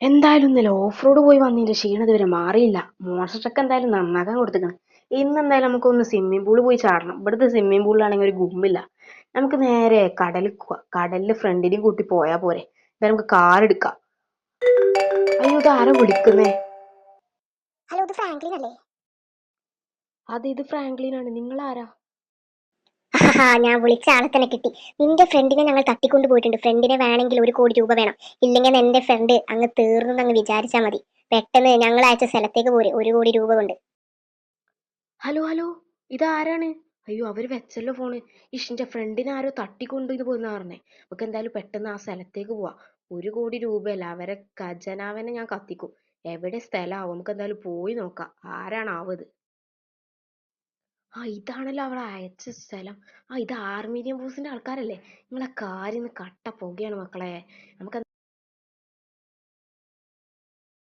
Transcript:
എന്തായാലും ഇന്നലെ off road പോയി വന്നതിന്റെ ക്ഷീണം ഇതുവരെ മാറിയില്ല. മോൺസ്റ്റർ ട്രക്ക് എന്തായാലും നന്നാക്കാൻ കൊടുത്തേക്കണ്. ഇന്ന് എന്തായാലും നമുക്കൊന്ന് സ്വിമ്മിംഗ് പൂള് പോയി ചാടണം. ഇവിടുത്തെ സ്വിമ്മിംഗ് പൂളിലാണെങ്കിൽ ഒരു ഗുമ്മില്ല. നമുക്ക് നേരെ കടലിൽ പോവാം. കടലിൽ ഫ്രണ്ടിനെയും കൂട്ടി പോയാ പോരെ. എന്തായാലും നമുക്ക് കാർ എടുക്കാം. അയ്യോ, ഇത് ആരാ വിളിക്കുന്നേ? ഹലോ, ഇത് ഫ്രാങ്ക്ലിൻ അല്ലേ? അതെ, ഇത് ഫ്രാങ്ക്ലിൻ ആണ്. നിങ്ങൾ ആരാ? ഞാൻ വിളിച്ച ആളെ തന്നെ കിട്ടി. നിന്റെ ഫ്രണ്ടിനെ ഞങ്ങൾ തട്ടിക്കൊണ്ട് പോയിട്ടുണ്ട്. ഫ്രണ്ടിനെ വേണമെങ്കിൽ 1 കോടി രൂപ വേണം. ഇല്ലെങ്കിൽ എന്റെ ഫ്രണ്ട് അങ്ങ് തീർന്നെന്ന് വിചാരിച്ചാൽ മതി. പെട്ടെന്ന് ഞങ്ങൾ അയച്ച സ്ഥലത്തേക്ക് പോരെ, 1 കോടി രൂപ കൊണ്ട്. ഹലോ ഹലോ, ഇതാരാണ്? അയ്യോ, അവര് വെച്ചല്ലോ ഫോണ്. ഇഷിന്റെ ഫ്രണ്ടിനെ ആരോ തട്ടിക്കൊണ്ട് ഇത് പോയിന്ന് പറഞ്ഞേ. നമുക്ക് എന്തായാലും പെട്ടെന്ന് ആ സ്ഥലത്തേക്ക് പോവാം. 1 കോടി രൂപയല്ല, അവരെ ഖജനാവനെ ഞാൻ കത്തിക്കും. എവിടെ സ്ഥലമാവും, നമുക്ക് എന്തായാലും പോയി നോക്കാം. ആരാണാവത്? ആ, ഇതാണല്ലോ അവളെ അയച്ച സ്ഥലം. ആ, ഇത് ആർമീനിയം ബോസിന്റെ ആൾക്കാരല്ലേ? നിങ്ങളെ കാര്യം കട്ട പുകയാണ് മക്കളെ. നമുക്ക്